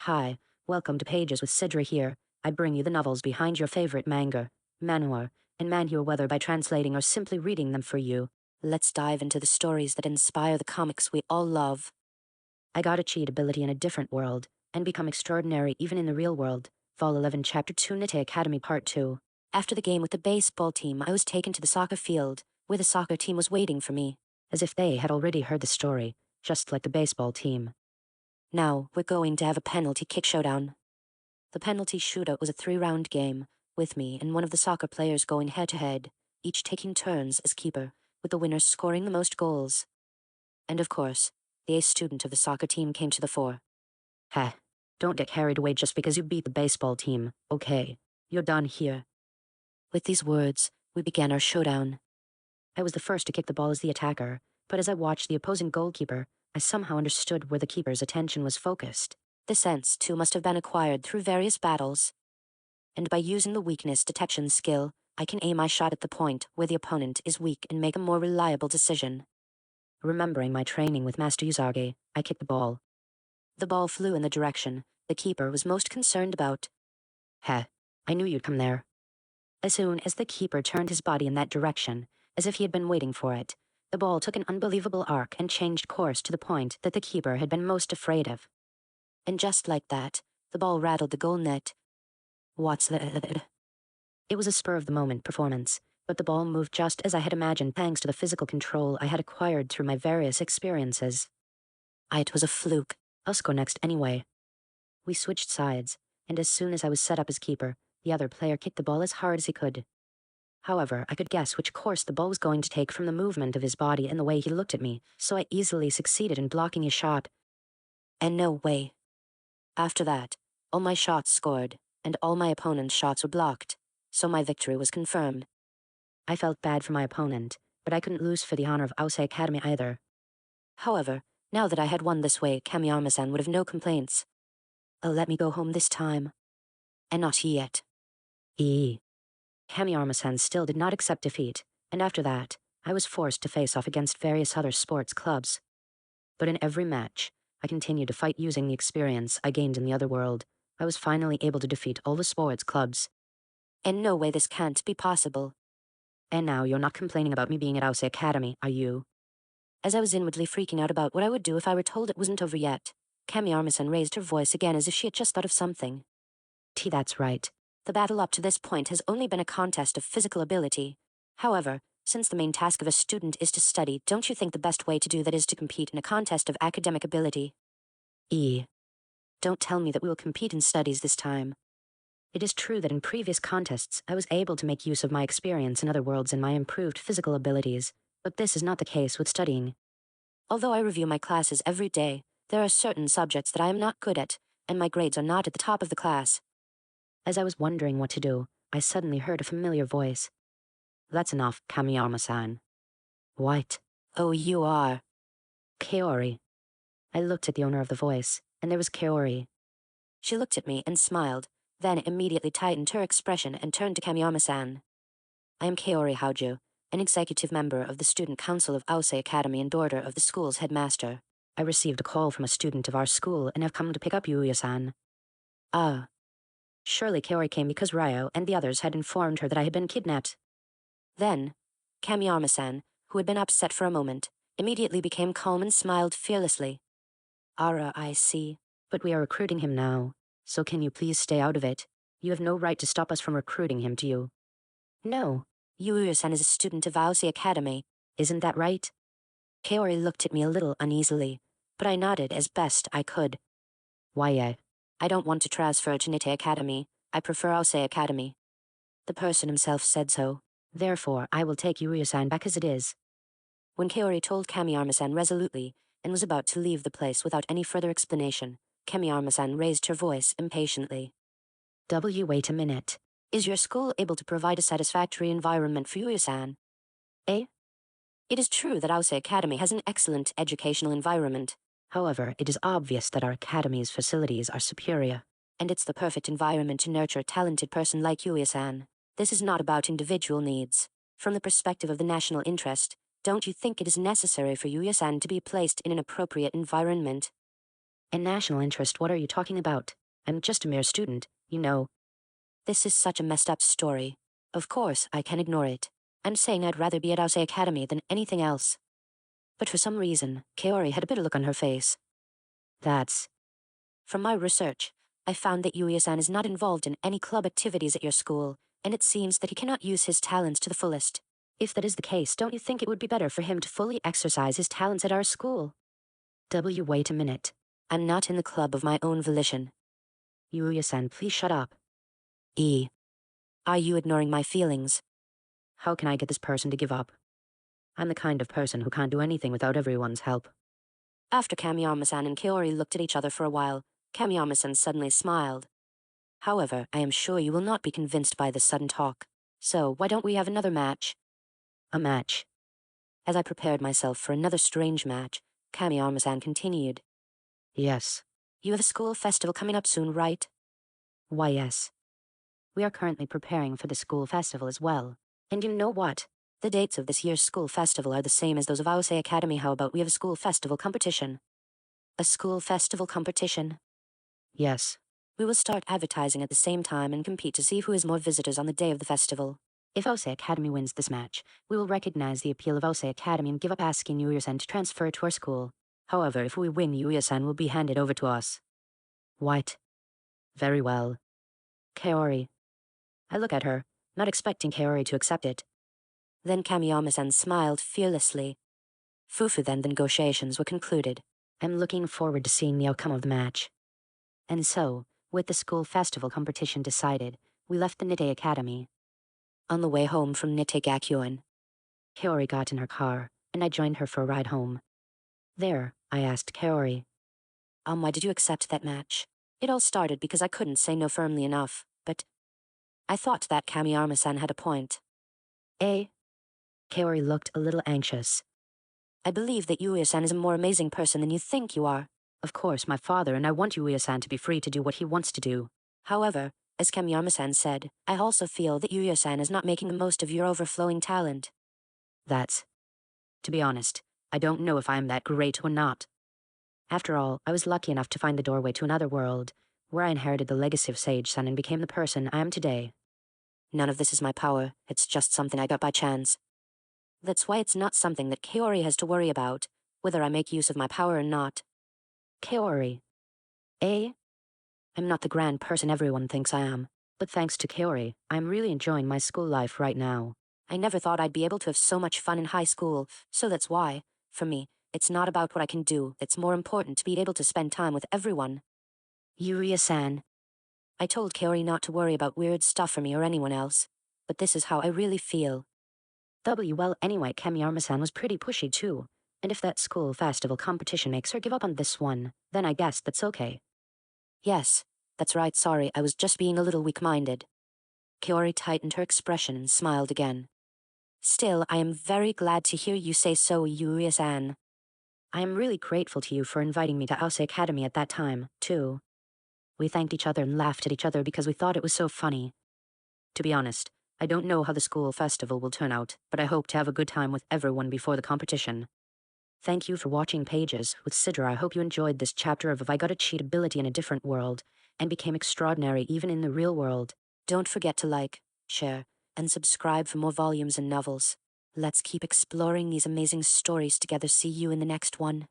Hi, welcome to Pages with Sidra here. I bring you the novels behind your favorite manga, Manhwa, and Manhua, whether by translating or simply reading them for you. Let's dive into the stories that inspire the comics we all love. I got a cheat ability in a different world, and become extraordinary even in the real world. Vol 11 Chapter 2 Nite Academy Part 2. After the game with the baseball team, I was taken to the soccer field, where the soccer team was waiting for me, as if they had already heard the story, just like the baseball team. Now, we're going to have a penalty kick showdown. The penalty shootout was a 3-round game, with me and one of the soccer players going head-to-head, each taking turns as keeper, with the winner scoring the most goals. And of course, the ace student of the soccer team came to the fore. Heh, don't get carried away just because you beat the baseball team, okay? You're done here. With these words, we began our showdown. I was the first to kick the ball as the attacker, but as I watched the opposing goalkeeper, I somehow understood where the keeper's attention was focused. This sense, too, must have been acquired through various battles. And by using the weakness detection skill, I can aim my shot at the point where the opponent is weak and make a more reliable decision. Remembering my training with Master Usagi, I kicked the ball. The ball flew in the direction the keeper was most concerned about. Heh, I knew you'd come there. As soon as the keeper turned his body in that direction, as if he had been waiting for it, the ball took an unbelievable arc and changed course to the point that the keeper had been most afraid of. And just like that, the ball rattled the goal net. What's that? It was a spur-of-the-moment performance, but the ball moved just as I had imagined thanks to the physical control I had acquired through my various experiences. It was a fluke. I'll score next anyway. We switched sides, and as soon as I was set up as keeper, the other player kicked the ball as hard as he could. However, I could guess which course the ball was going to take from the movement of his body and the way he looked at me, so I easily succeeded in blocking his shot. And no way. After that, all my shots scored, and all my opponent's shots were blocked, so my victory was confirmed. I felt bad for my opponent, but I couldn't lose for the honor of Aosei Academy either. However, now that I had won this way, Kamiyama-san would have no complaints. Let me go home this time. And not yet. Kamiyama-san still did not accept defeat, and after that, I was forced to face off against various other sports clubs. But in every match, I continued to fight using the experience I gained in the other world. I was finally able to defeat all the sports clubs. In no way this can't be possible. And now you're not complaining about me being at Aosei Academy, are you? As I was inwardly freaking out about what I would do if I were told it wasn't over yet, Kamiyama-san raised her voice again as if she had just thought of something. That's right. The battle up to this point has only been a contest of physical ability. However, since the main task of a student is to study, don't you think the best way to do that is to compete in a contest of academic ability? Don't tell me that we will compete in studies this time. It is true that in previous contests I was able to make use of my experience in other worlds and my improved physical abilities, but this is not the case with studying. Although I review my classes every day, there are certain subjects that I am not good at, and my grades are not at the top of the class. As I was wondering what to do, I suddenly heard a familiar voice. That's enough, Kamiyama-san. What? Oh, you are. Kaori. I looked at the owner of the voice, and there was Kaori. She looked at me and smiled, then immediately tightened her expression and turned to Kamiyama-san. I am Kaori Haoju, an executive member of the Student Council of Aosei Academy and daughter of the school's headmaster. I received a call from a student of our school and have come to pick up Yuya-san. Ah. Surely Kaori came because Ryo and the others had informed her that I had been kidnapped. Then, Kamiyama-san, who had been upset for a moment, immediately became calm and smiled fearlessly. Ara, I see. But we are recruiting him now, so can you please stay out of it? You have no right to stop us from recruiting him, do you? No. Yuya-san is a student of Aosei Academy. Isn't that right? Kaori looked at me a little uneasily, but I nodded as best I could. Why, I don't want to transfer to Nite Academy. I prefer Aosei Academy. The person himself said so. Therefore, I will take Yuya-san back as it is. When Kaori told Kamiyama-san resolutely and was about to leave the place without any further explanation, Kamiyama-san raised her voice impatiently. Wait a minute. Is your school able to provide a satisfactory environment for Yuya-san? Eh? It is true that Aosei Academy has an excellent educational environment. However, it is obvious that our academy's facilities are superior, and it's the perfect environment to nurture a talented person like Yuya-san. This is not about individual needs. From the perspective of the national interest, don't you think it is necessary for Yuya-san to be placed in an appropriate environment? In national interest, what are you talking about? I'm just a mere student, you know. This is such a messed up story. Of course, I can ignore it. I'm saying I'd rather be at Aose Academy than anything else. But for some reason, Kaori had a bitter look on her face. That's... From my research, I found that Yuya-san is not involved in any club activities at your school, and it seems that he cannot use his talents to the fullest. If that is the case, don't you think it would be better for him to fully exercise his talents at our school? Wait a minute. I'm not in the club of my own volition. Yuya-san, please shut up. Are you ignoring my feelings? How can I get this person to give up? I'm the kind of person who can't do anything without everyone's help. After Kamiyama-san and Kaori looked at each other for a while, Kamiyama-san suddenly smiled. However, I am sure you will not be convinced by this sudden talk. So, why don't we have another match? A match? As I prepared myself for another strange match, Kamiyama-san continued. Yes. You have a school festival coming up soon, right? Why, yes. We are currently preparing for the school festival as well. And you know what? The dates of this year's school festival are the same as those of Aose Academy. How about we have a school festival competition? A school festival competition? Yes. We will start advertising at the same time and compete to see who has more visitors on the day of the festival. If Aose Academy wins this match, we will recognize the appeal of Aose Academy and give up asking Yuya-san to transfer to our school. However, if we win, Yuya-san will be handed over to us. What? Very well. Kaori. I look at her, not expecting Kaori to accept it. Then Kamiyama-san smiled fearlessly. Fufu, then the negotiations were concluded. I'm looking forward to seeing the outcome of the match. And so, with the school festival competition decided, we left the Nitte Academy. On the way home from Nitte Gakuen, Kaori got in her car, and I joined her for a ride home. There, I asked Kaori. Why did you accept that match? It all started because I couldn't say no firmly enough, but I thought that Kamiyama-san had a point. Kaori looked a little anxious. I believe that Yuya-san is a more amazing person than you think you are. Of course, my father, and I want Yuya-san to be free to do what he wants to do. However, as Kamiyama-san said, I also feel that Yuya-san is not making the most of your overflowing talent. To be honest, I don't know if I am that great or not. After all, I was lucky enough to find the doorway to another world, where I inherited the legacy of Sage-san and became the person I am today. None of this is my power, it's just something I got by chance. That's why it's not something that Kaori has to worry about, whether I make use of my power or not. Kaori. I'm not the grand person everyone thinks I am, but thanks to Kaori, I'm really enjoying my school life right now. I never thought I'd be able to have so much fun in high school, so that's why, for me, it's not about what I can do, it's more important to be able to spend time with everyone. Yuya-san. I told Kaori not to worry about weird stuff for me or anyone else, but this is how I really feel. Well, anyway, Kamiyama-san was pretty pushy too, and if that school festival competition makes her give up on this one, then I guess that's okay. Yes, that's right, sorry, I was just being a little weak-minded. Kaori tightened her expression and smiled again. Still, I am very glad to hear you say so, Yuya-san. I am really grateful to you for inviting me to Aose Academy at that time, too. We thanked each other and laughed at each other because we thought it was so funny. To be honest, I don't know how the school festival will turn out, but I hope to have a good time with everyone before the competition. Thank you for watching Pages with Sidra. I hope you enjoyed this chapter of If I Got a Cheat Ability in a Different World, and became extraordinary even in the real world. Don't forget to like, share, and subscribe for more volumes and novels. Let's keep exploring these amazing stories together. See you in the next one.